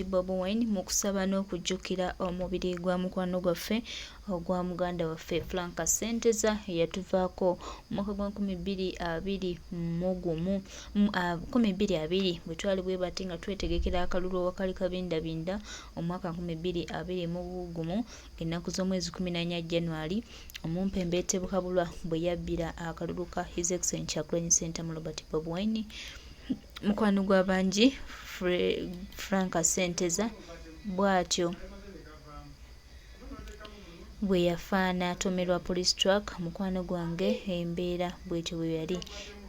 Bobi Wine Mukusaba n'okujjukira omubiri gwa mukwano gwaffe ogwa muganda waffe Franka Sentezza eyatuvaako omwaka gwa 2020 bwe twali bwe bati nga twetegekera akalulu awakali kabindabinda omwaka 2021 ennaku z'omwezi 14 January omumpembe Tebukabulwa bwe yabbira akalulu ka His Excellency Chagulanyi Ssentamu Robert Bobi Wine mukwano gwa bangi Franka Sentezza bw'atyo bwe yafaana atomerwa police truck mukwano gwange embeera bw'etyo bwe yali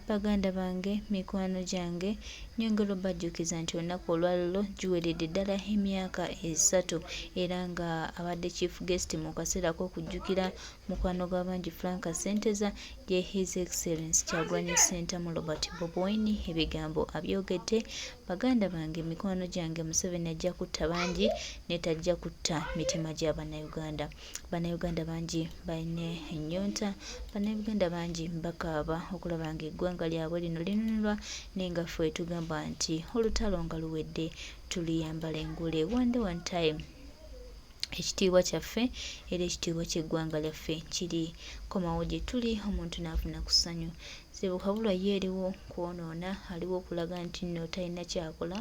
baganda bange mikwano gyange nyongera obajjukiza nti olunaku olwaliro giweredde ddala emyaka 3 era nga abadde chief guest mu kaseera k'okujjukira mukwano gw'abangi Franka Sentezza ye His Excellency Chagulanyi Ssentamu Robert Bobi Wine ebigambo abyogedde baganda bange mikwano gyange Museveni ajja kutta bangi netajja kutta mitima gya bannayuganda. Bannayuganda bangi balina ennyonta, bannayuganda bangi bakaaba okulaba nga eggwanga lyabwe lino linunulwa nenga ffe tugamba nti olutalo nga luwedde tuliyambala engule one time. Ekitiibwa kyaffe era ekitiibwa ky'eggwanga lyaffe kiri komawo gye tuli omuntu n'afuna ku ssanyu. Sebukabulwa ye eriwo kwonoona aliwo okulaga nti nno talina kyakola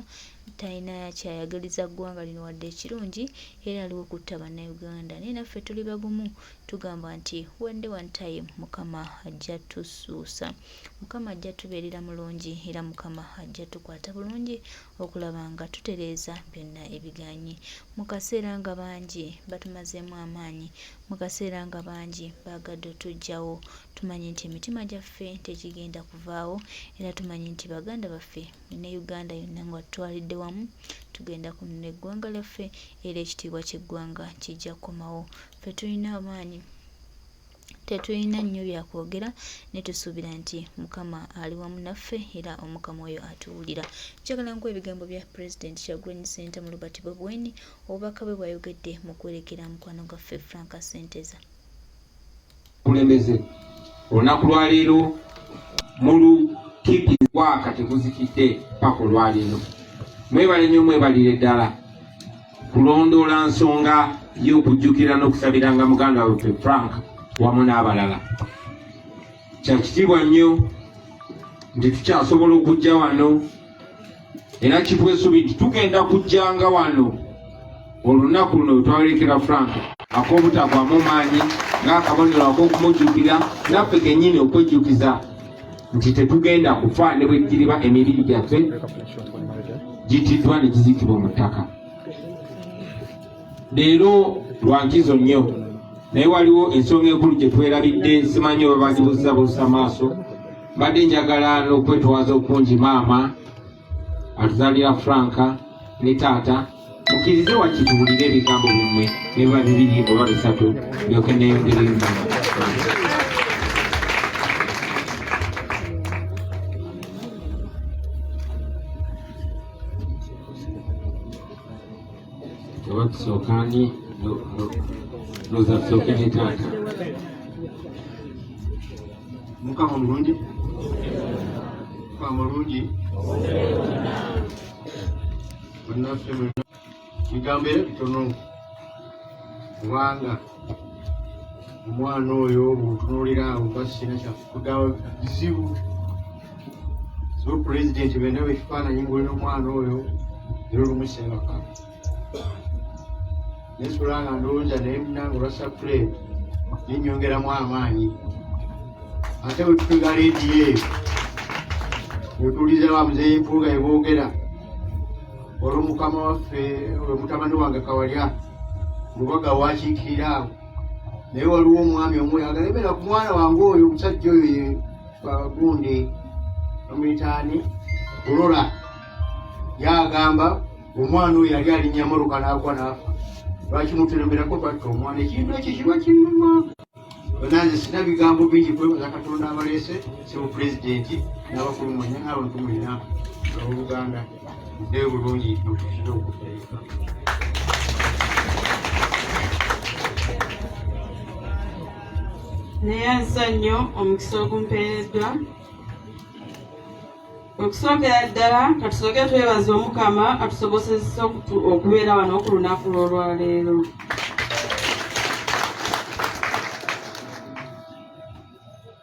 talina kyayagaliza ggwanga lino wadde ekirungi era aliwo okutta bannayuganda naye naffe tuli bagumu tugamba nti one time Mukama ajja tusuusa, Mukama ajja tubeerera mulungi era Mukama ajja tukwata bulungi okulaba nga tutereeza byonna ebiganye mu kaseera nga bangi batumazeemu amaanyi mu kaseera nga bangi baagadde otujjawo tumanyi nti emitima gyaffe tekigenda kuvaawo era tumanyi nti baganda baffe ne Uganda yonna nga tutwalidde wamu tugenda kununula eggwanga lyaffe era ekitiibwa ky'eggwanga kijja kukomawo. Ffe tulina amaanyi tetulina nnyo byakwogera ne tusuubira nti Mukama ali wamu naffe era Omukama oyo atuwulira. Njagala nkuwa ebigambo bya President Chagulanyi Ssentamu Robert Bobi Wine obubaka bwe bwayogedde mu kwerekera mukwano gwaffe Franka Sentezza. Kulembeze olunaku lwaleero mulu kipi waka tekuzikidde paka olwaleero mwebale nnyo mwebalire ddala kulondoola nsonga y'okujjukira n'okusabiranga muganda waffe Franka wamu n'abalala. Kya kitiibwa nnyo nti tukyasobola okujja wano era kitwesubi nti tugenda kujjanga wano olunaku luno twalekera Franka ak'obutagwamu maanyi ng'akabonero ak'okumujjukira naffe kennyini okwejjukiza nti tetugenda kufa ne bwe giriba emibiri gyaffe gitiddwa ne gizikibwa mu ttaka. Leero lwa nkizo nnyo naye waliwo ensonga enkulu gye twerabidde simanyi oba bagibuusabuusa maaso. Mbadde njagala n'okwetwaza okungi maama atuzaalira Franka ne taata mukkirize wakituwulire ebigambo byammwe ne biba 2 oba 3 ndyoke neeyongeremu. oba tusookani loza tusooke ne taata. Mukama mulungi, Mukama mulungi bannaffe bigambo era bitono kubanga omwana oyo bw'otunuulira awo basina kyakugaba bizibu so pulezidenti benawe ekifaananyi ng'olina omwana oyo era olumuseebaka nesula nga ndowooza naye munange olwa sapuleti nenyongeramu amaanyi ate bwe tutuga leediyo eyo wetuuliza bamuzeeyi mpuuga eboogera olwo mukama waffe mutabani wange Kawalya lubaga wakiikirira awo naye waliwo omwami omwe agalemera ku mwana wange oyo omusajja oyo ye Bagunde omuyitaani Kulola yagamba omwana oyo yali alinnya mmotoka n'agwa n'afa lwakimuteremerako twatta omwana ekintu ekyo kiba kinnuma. Nanze sina bigambo bingi kwebaza Katonda abaleese sibu pulezidenti n'abakulu mwenna n'abantu mwenna ab'Oluganda muddeyo bulungi tukizire okuteeka. Neyansa nnyo omukisa ogumpeereddwa Okusookera ddala katusooke twebaza Omukama atusobozesa okubeera wano ku lunaku lw'olwaleero.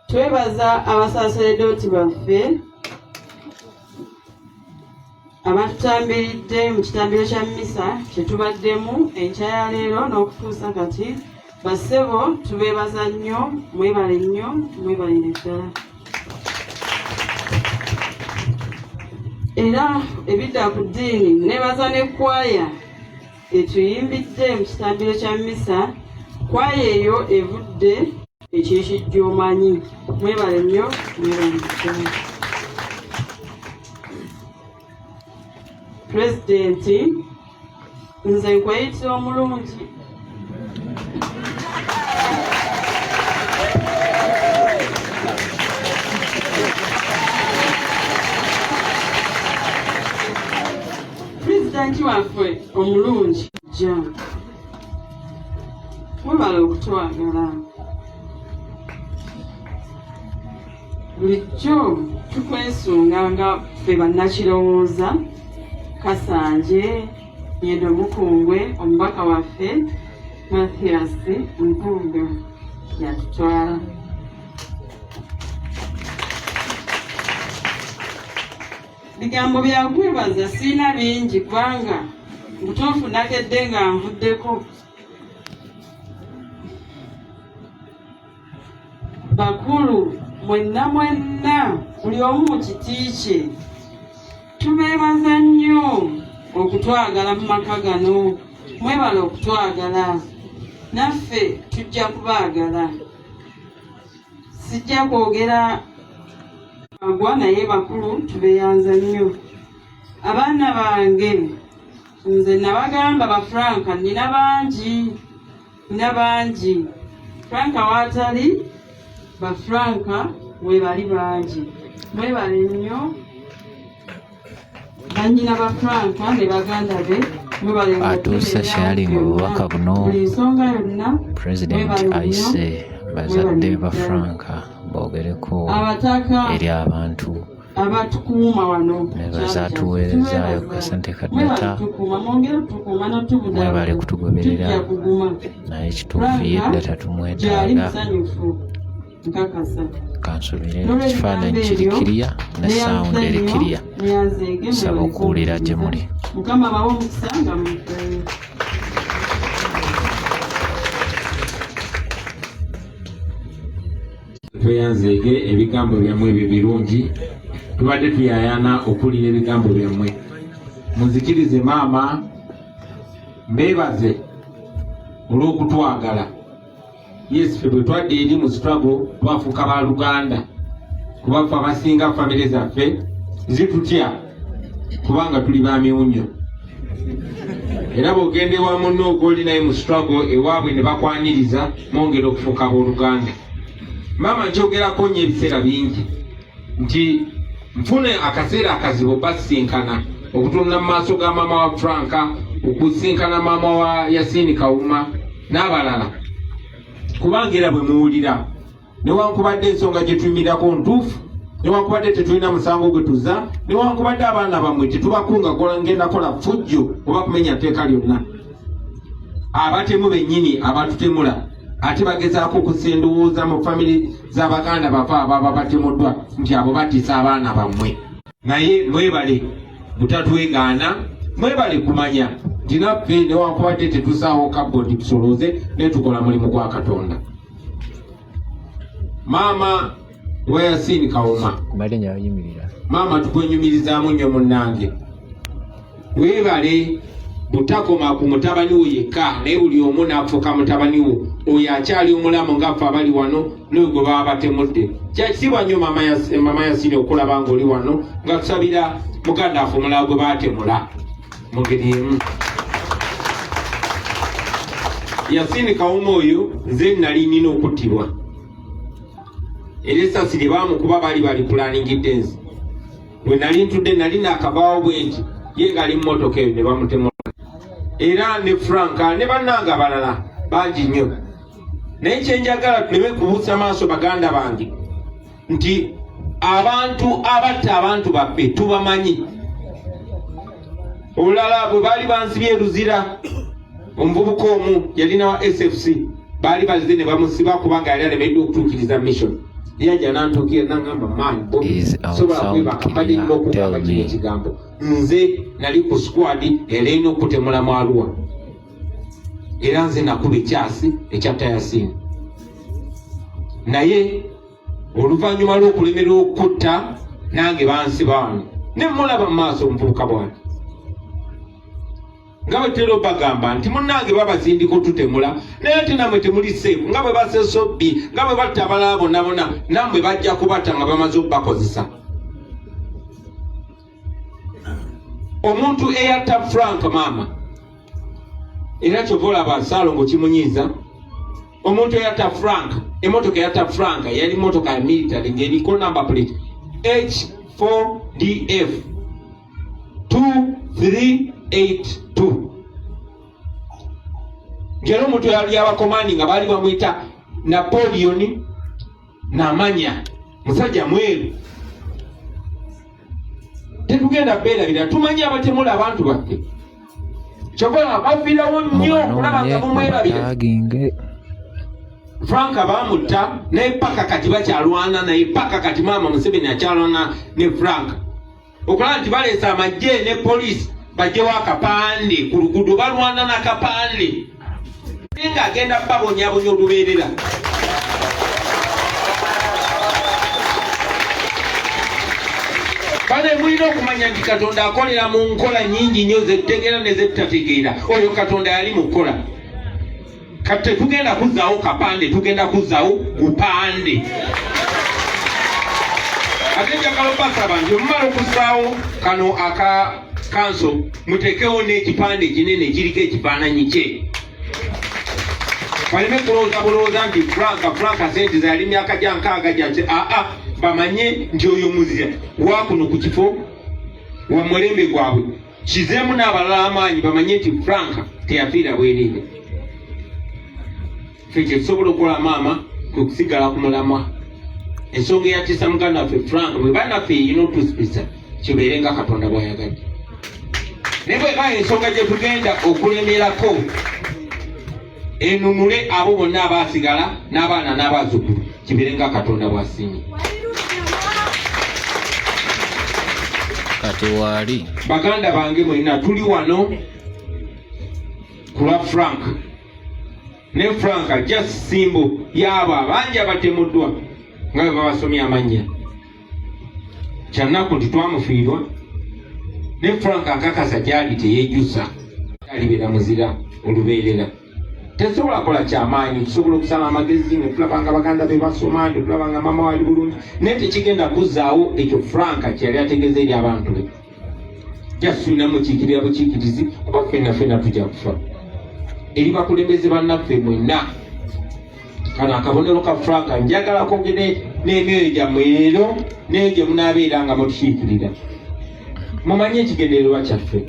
Twebaza abasaseredooti baffe abatutambiridde mu kitambiro kya mmisa kye tubaddemu enkya ya leero n'okutuusa kati. Bassebo tubeebaza nnyo, mwebale nnyo, mwebalire ddala. Era ebidda ku ddiini nebaza n'ekkwaya etuyimbidde mu kitambiro kya mmisa. Kwaya eyo evudde ekyekijja omanyi. Mwebale nnyo, mwebale ddala. Pulezidenti, nze nkweyitira omulungi. Pulezidenti waffe omulungi jja. Mwebale okutwagala. Bulijjo tukwesunga nga ffe bannakirowooza. Kasanje, Yendo Mukungwe, omubaka waffe, Mathias Mpunga, yatutwala. Bigambo bya kwebaza sirina bingi kubanga butuufu nakedde nga nvuddeko. Bakulu, mwenna, buli omu mu kiti kye. Tubeebaza nnyo okutwagala mu maka gano. Mwebale okutwagala. Naffe tujja kubaagala. Sijja kwogera agwa naye bakulu tubeeyanza nnyo. Abaana bange, nze nabagamba ba Franka nina bangi. Franka waatali, ba Franka mwebali bangi. Mwebale nnyo. Banyina ba Franka ne baganda be atuuse sharing obubaka buno President ayise bazadde ba Franka boogereko eri abantu abatukuuma wano nebaza tuweerezaayo kasente kadata mwebale kutugoberera naye kituufu ye data tumwetaaga. Kansubire ekifaananyi kiri kiriya ne sound eri kiriya. Nsaba okuwulira gye muli. Mukama bawo omukisa nga tweyanzeege ebigambo byammwe ebyo birungi. Tubadde tuyayaana okuwulira ebigambo byammwe. Munzikirize maama, mbeebaze olw'okutwagala. Yes, ffe bwe twadde eri mu struggle twafuuka ba Luganda. Kuba ffe abasinga famire zaffe zitutya kubanga tuli ba miwunyo. Era bw'ogenda ewa munno ogw'oli naye mu struggle ewaabwe ne bakwaniriza mwongera okufuuka abooluganda. Maama nkyogerako nnyo ebiseera bingi nti nfune akaseera akazibu basisinkana okutunula mu maaso ga maama wa Franka, okusinkana maama wa Yasini Kawuma n'abalala. Kubanga era bwe muwulira newankubadde ensonga gye tuyimirako ntuufu, newankubadde tetulina musango gwe tuzza, newankubadde abaana bammwe tetubakunga ngenda kola fujjo oba kumenya tteeka lyonna, abatemu bennyini abatutemula ate bagezaako okussa endowooza mu famiri z'abaganda bafa ababa batemuddwa nti abo batiisa abaana bammwe. Naye mwebale butatwegaana, mwebale kumanya nti naffe newankubadde tetusaawo kabodi tusolooze naye tukola mulimu gwa Katonda. Maama wa Yasini Kawuma, maama tukwenyumirizaamu nnyo munnange. Weebale butakoma ku mutabani wo yekka, naye buli omu n'afuuka mutabani wo, oyo akyali omulamu ngaffe abali wano n'oyo gwe baba batemudde. Kyakisibwa nnyo maama Yasini okulaba ng'oli wano nga tusabira muganda affe omulala gwe baatemula mu ngeri emu. Yasini Kawuma oyo nze nali nina okuttibwa. Era essasi lye baamukuba bali kulanningidde nze. Bwe nali ntudde nali naakabaawo bwe nti ye ngali mu mmotoka eyo ne bamutemula. Era ne Franka ne bannanga abalala bangi nnyo. Naye kyenjagala tuleme kubuusa maaso baganda bange nti abantu abatta abantu baffe tubamanyi. Olulala bwe baali bansibye Luzira, omuvubuka omu yalina wa SFC, baali bazze ne bamusiba kubanga yali alemeddwa okutuukiriza mission. Yajja n'antuukira n'aŋŋamba maani Bobi sobola kwebaka mbadde nnina okugamba kino ekigambo. Nze nali ku squad erina okutemula mu Arua. Era nze nakuba ekyasi ekya Tayasiini. Naye oluvannyuma lw'okulemerera okutta nange bansiba wano. Ne mulaba mu maaso omuvubuka bwange. Nga bwe tutera obagamba nti munnange babazindiko tutemula, naye ate nammwe temuli seefu. Nga bwe basesobbi, nga bwe batta abalala bonna bonna, nammwe bajja kubatta nga bamaze okubakozesa. Omuntu eyatta Frank maama, era kyova olaba Saalongo kimunyiiza. Omuntu eyatta Frank, emmotoka eyatta Frank yali mmotoka ya military ng'eriko number plate H4DF 2382. Ngero omuntu yali abakomandi nga baali bamuyita Napoleon Namanya, musajja mweru. Tetugenda beerabira, tumanyi abatemula abantu baffe. Kyokora bafiirawo nnyo okulaba nga mumwerabira. Frank bamutta naye paka kati bakyalwana naye, paka kati maama Museveni akyalwana ne Frank. Okulaba nti baleesa amagye ne poliisi bajjewo akapande ku luguudo, balwana n'akapande nga agenda babonyabonya olubeerera. Bane mulina okumanya nti Katonda akolera mu nkola nnyingi nnyo zetutegeera ne zetutategeera. Oyo Katonda yali mu kukola. Kati tetugenda kuzzaawo kapande, tugenda kuzzaawo bupande. Ate njagala obasaba nti omumala okuzzaawo kano aka kanso muteekewo n'ekipande kinene kiriko ekifaananyi kye. Baleme kulowooza bulowooza nti Frank Sentezza yali myaka gya 6 gyakye. Bamanye nti oyo muzira wakuno ku kifo wa mulembe gwabwe kizeemu n'abalala amaanyi, bamanye nti Frank teyafiira bwereere. Ffe kyetusobola okukola maama kwe kusigala ku mulamwa. Ensonga eyatiisa muganda waffe Frank bwe bannaffe yina otuspisa kibeere nga Katonda bw'ayagadde. Naye bwe baa ensonga gye tugenda okulemerako enunule abo bonna abaasigala n'abaana n'abazzukulu kibeere nga Katonda bw'asiimye. Kati waali baganda bange mwena tuli wano kula Frank. Ne Frank ajja simbo y'abo abangi abatemuddwa nga bwe babasomya amannya. Kyannaku nti twamufiirwa. Ne Frank akakasa gyali teyeejjusa, alibeera muzira olubeerera. Tesobola kukola kyamaanyi, tusobola okusala amagezi ne tulabanga baganda be basoma, ne tulabanga maama wali bulungi, naye tekigenda kuzzaawo ekyo Frank kyeyali ategeeza eri abantu be. Jasuna mukiikirira bukiikirizi kuba ffenna tujja kufa. Eri bakulembeze bannaffe mwenna, kano akabonero ka Frank njagala kwogere n'emyoyo gyammwe leero n'eyo gye munaabeera nga mutukiikirira. Mumanye ekigendererwa kyaffe,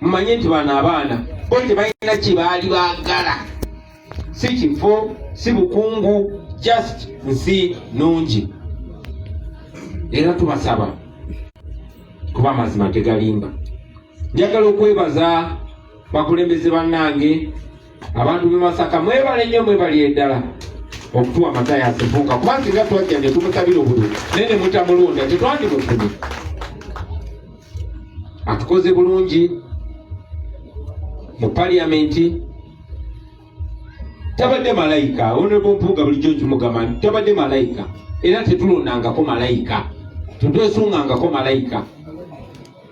mumanye nti bano abaana bo tebalina kye baali baagala, si kifo si bukungu, just nsi nungi. Era tubasaba kuba amazima tegalimba. Njagala okwebaza bakulembeze bannange, abantu b'e Masaka, mwebale nnyo, mwebali eddala okutuwa amata yasefunga, kuba singa twajja ne tumusabira obululu naye ne mutamulonda tetwandimufunye. Atukoze bulungi mu parliamenti, tabadde malayika. Honorable Mpuuga bulijjo kimugamba nti tabadde malayika, era tetulondangako malayika, tetwesungangako malayika.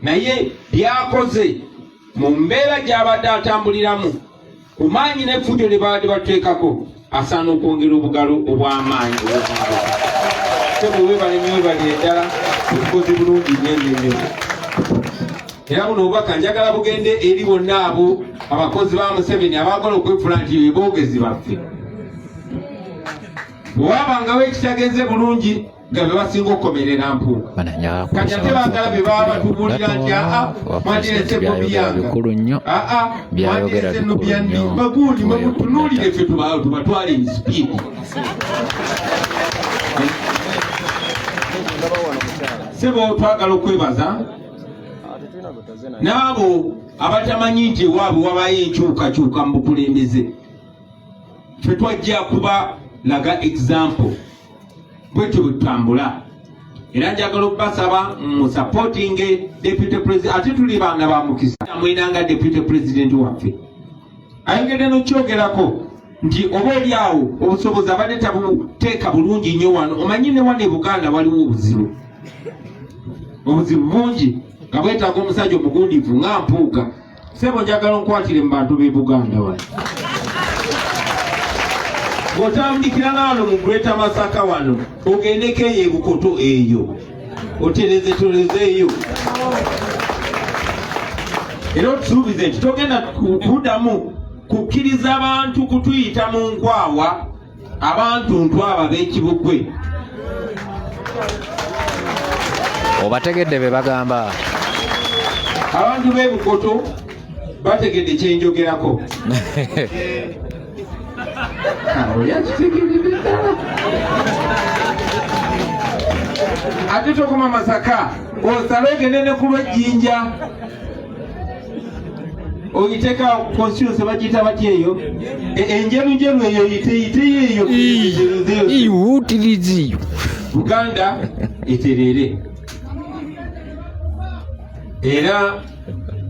Naye byakoze mu mbeera gy'abadde atambuliramu, ku maanyi n'effujjo lye babadde batuteekako, asaana okwongera obugalo obw'amaanyi. Tebo webale nnyo, webali eddala, tukoze bulungi nnyo. Era buno obubaka njagala bugende eri bonna abo abakozi ba Museveni abaagala okwefula nti be boogezi baffe. Bwe wabangawo ekitagenze bulungi nga be basinga okukomerera Mpuuga. Kati ate baagala be baba batubuulira nti mwandirese Bobi yange, mwandirese Nubiandi, bagundi mutunuulire ffe tubatwale ensipidi. sebo twagala okwebaza n'abo abatamanyi nti ewaabwe wabayo enkyukakyuka mu bukulembeze ffe twajja kuba laga example bwetyo bwetutambula era njagala okubasaba musupporting deputy president ate tuli baana ba mukisa mwenanga deputy president waffe ayongedde nokyogerako nti oba oli awo obusobozi abadde tabuteeka bulungi nnyo wano omanyi ne wano e Buganda waliwo obuzibu bungi nga bwetaaga omusajja omugundivu nga mpuuga sebo njagala nkwatire mu bantu b'e Buganda wano bw'otambukira n'wano mu Greater Masaka wano ogendeko eyo e Bukoto eyo otereze eyo era otusuubize nti togenda kuddamu kukkiriza abantu kutuyita mu nkwawa abantu ntwaba b'ekibugwe obategedde be bagamba abantu b'e Bukoto bategedde kyenjogerako ate tokoma Masaka osale ogende ne ku Lwejjinja oyiteka constituency bagiyita batya eyo enjeru eyo yiteyiteyo iwutirizi Buganda eterere era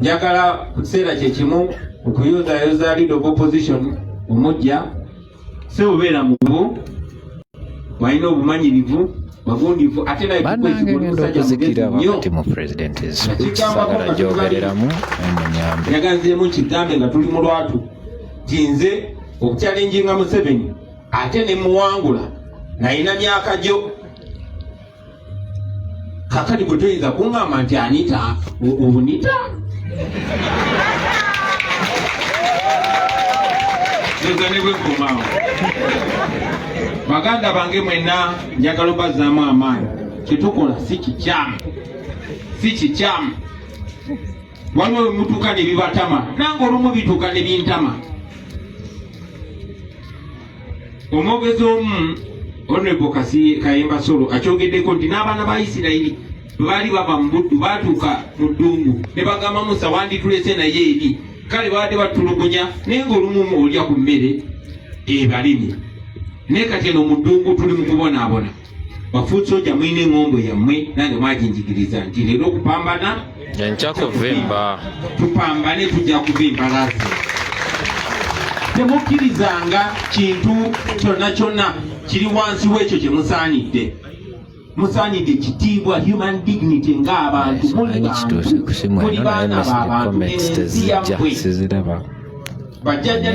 njagala ku kiseera kyekimu okuyozayoza leader of opposition omujja sebubeera mubo walina obumanyirivu bagundivu ate naye okuzikira wakati mu president sagala gyogereramu emunyambe yaganziremu nkigambe nga tuli mu lwatu tinze okukyalenjinga Museveni ate ne muwangula nayina myaka gyo kakati gwe toyinza kuŋŋamba nti anita obunita eganebwekomaawo baganda bange mwenna njagala obazzaamu amaanyi kyetukola si kikyamu waliwo wemutuuka ne bibatama nange olumu bituuka ne bintama omwogezi omu Honorable Kayemba Solo akyogeddeko nti n'abaana ba Isirayiri baali bava mu buddu baatuuka mu ddungu ne bagamba Musa wanditulese naye eri kale baadde batulugunya naye ng'olumu olya ku mmere ebalimi naye kati eno mu ddungu tuli mu kubonaabona bafuutse ojja mwine eŋŋombo yammwe nange mwaginjigiriza nti leero okupambana enkya kuvimba tupambane tujja kuvimba lazi temukkirizanga kintu kyonna kiri wansi w'ekyo kye musaanidde kitiibwa human dignity ng'abantu muli baana b'abantu ensi yammwe bajjajja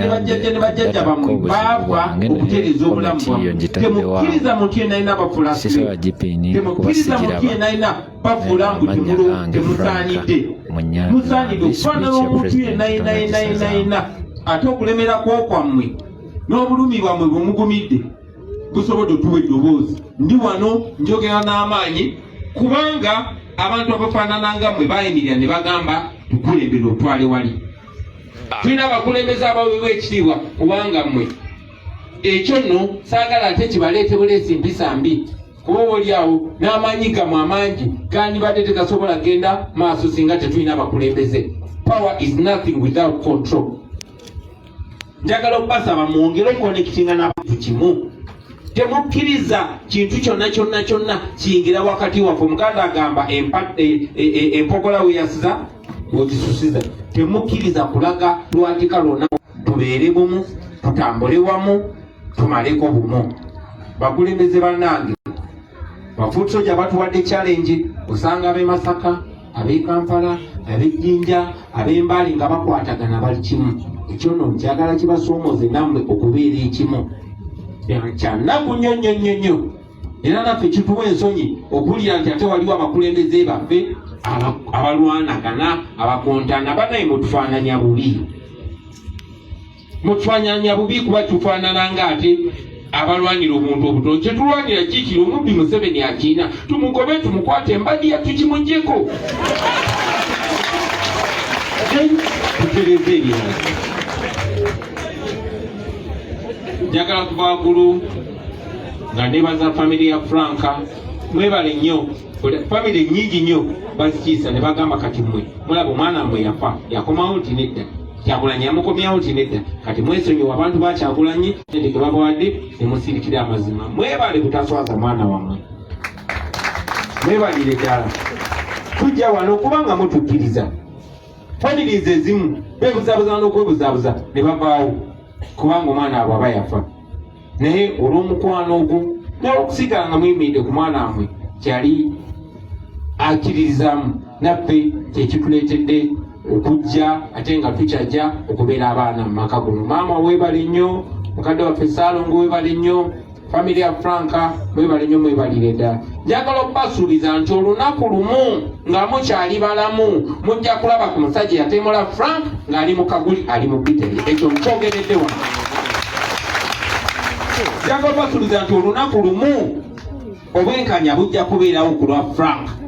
ne bajjajja bamwe baava okutereeza obulamu bwamwe temukkiriza muti yenalina bafulasire temukkiriza muti yenalina bafuula mbu temusaanidde musaanidde okufaanana omuntu yenayina ate okulemera kwokwammwe n'obulumi bwammwe bwemugumidde busobodde otuwa eddoboozi ndi wano njogera n'amaanyi kubanga abantu abafaanana nga mmwe bayimirira ne bagamba tukulembere otwale wali tulina abakulembeze abaweebwa ekitiibwa kubanga mmwe ekyo nno saagala ate kibaleete buleesi mpisa mbi kuba oba oli awo n'amaanyi gammwe amangi gandibadde tegasobola genda maaso singa tetulina abakulembeze. Power is nothing without control. Njagala okubasaba mwongere okukonekitinga n'abantu kimu. Temukkiriza kintu kyonna kiyingira wakati waffe. Omuganda agamba empogola we yasiza ogisusiza. Temukkiriza kulaga lwatika lwonna. Tubeere bumu, tutambule wamu, tumaleko bumu. Bakulembeze bannange bafuusoja batuwadde challenge. Osanga ab'e Masaka, ab'e Kampala, ab'e Jinja, ab'e Mbali nga bakwatagana bali kimu. Ekyo nno njagala kibasoomoze nammwe okubeera ekimu. Kyannaku nnyo era naffe kituwa ensonyi okuwulira nti ate waliwo abakulembeze baffe abalwanagana, abakontana. Banaye mutufaananya bubi, mutufaananya bubi kuba tufaanana nga ate abalwanira omuntu obutono. Kyetulwanira kikiri omubbi Museveni akiina, tumugobe tumukwate embadi yatukimuggyeko tutereze ebirala. Njagala kuva waggulu nga nebaza famire ya Franka, mwebale nnyo family nyingi nnyo bazikiisa ne bagamba kati mmwe mulaba omwana mmwe yafa yakomawo nti nedda Kyagulanyi yamukomyawo nti nedda kati mwesonyiwa abantu ba Kyagulanyi nende Bwabadde ne musirikira amazima mwebale butaswaza mwana wammwe mwebalire ddala tujja wano kubanga mutukkiriza families ezimu beebuzaabuza n'okwebuzaabuza ne bavaawo kubanga omwana abo aba yafa naye olw'omukwano ogwo n'okusigala nga muyimiridde ku mwana wammwe kyali akkiririzaamu naffe kyekituleetedde okujja ate nga tukyajja okubeera abaana mu maka guno. Maama weebale nnyo, mukadde waffe Saalongo weebale nnyo, family ya Franka weebale nnyo, mwebalire ddala. Njagala okubasuubiza nti olunaku lumu nga mukyali balamu mujja kulaba ku musajja yatemula Frank ng'ali mu kaguli ali mu biteri. Ekyo nkyogeredde wano. Njagala okubasuubiza nti olunaku lumu obwenkanya bujja kubeerawo ku lwa Frank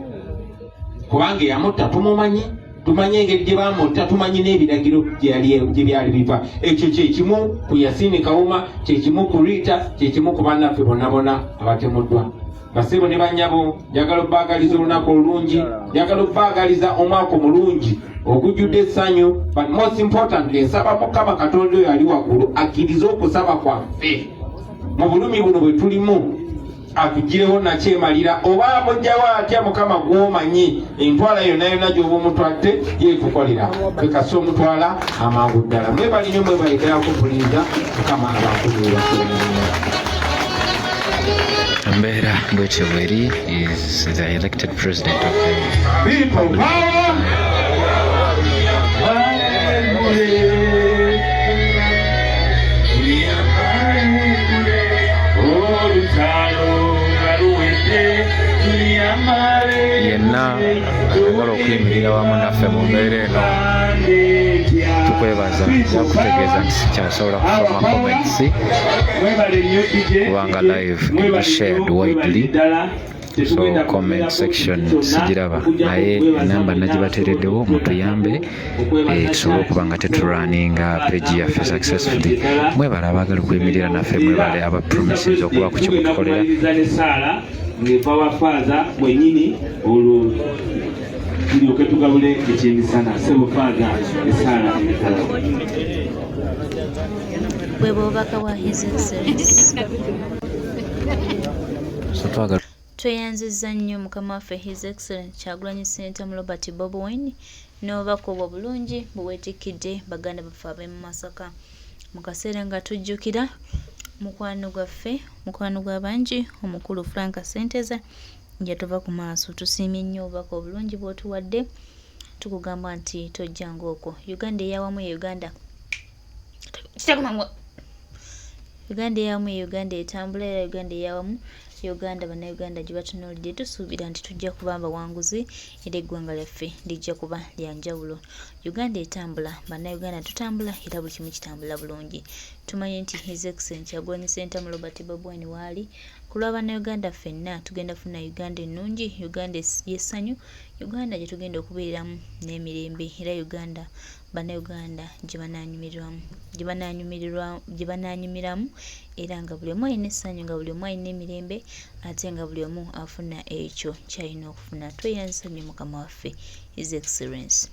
kubanga eyamutta tumumanyi, tumanyi engeri gye bamutta, tumanyi n'ebiragiro gye byali biva. Ekyo kyekimu ku Yasini Kawuma, kyekimu ku Rita, kyekimu ku bannaffe bonna bonna abatemuddwa. Basebo ne bannyabo, njagala obbaagaliza olunaku olulungi, njagala obbaagaliza omwaka omulungi ogujjudde essanyu, but most importantly nsaba Mukama Katonda oyo ali waggulu akkirize okusaba kwaffe mu bulumi buno bwe tulimu atugireho nakyemalira oba mujjawo atya Mukama gw'omanyi entwala yonna yonna gy'oba omutwadde yeetukolera ekasi omutwala amangu ddala. Mwebali nnyo mwebaliddeyo kubuliza Mukama abakubuula. Mbera bwetyo bweri is the elected president of the People power! yenna ayagala okuyimirira wamu naffe mu mbeera eno tukwebaza okutegeeza nti sikyasobola kusoma comments kubanga live is shared widely, so comment section sigiraba naye enamba nagibateereddewo mutuyambe tusobole okuba nga teturaninga page yaffe successfully. Mwebale abaagala okuyimirira naffe, mwebale aba promises okuba ku kimutukolera ngeva wafaaza mwenyini olwo tulyoke tugabule ekyemisana sebo faaza esaala emitala bwe bubaka bwa His Excellency. Tweyanzizza nnyo mukama waffe His Excellency Kyagulanyi Ssentamu Robert Bobi Wine n'obubaka obwo bulungi buweetikkidde baganda baffe ab'e Masaka mu kaseera nga tujjukira mukwano gwaffe, mukwano gw'abangi omukulu Frank Sentezza nja tuva ku maaso. Tusiimye nnyo obubaka obulungi bw'otuwadde, tukugamba nti tojjanga okwo. Uganda eyawamu ye Uganda. Uganda eyawamu ye Uganda etambula, era Uganda eyawamu Uganda bannayuganda gye batunuulidde. Tusuubira nti tujja kuba abawanguzi era eggwanga lyaffe lijja kuba lya njawulo. Uganda etambula, bannayuganda tutambula, era buli kimu kitambula bulungi. Tumanye nti His Excellency Kyagulanyi Ssentamu Robert Bobi Wine waali ku lwa bannayuganda ffenna tugenda kufuna Uganda ennungi, Uganda y'essanyu, Uganda gye tugenda okubeeramu n'emirembe, era Uganda bannayuganda gye banaanyumiramu era nga buli omu alina essanyu, nga buli omu alina emirembe, ate nga buli omu afuna ekyo ky'alina okufuna. Tweyanzisa nnyo mukama waffe His Excellency.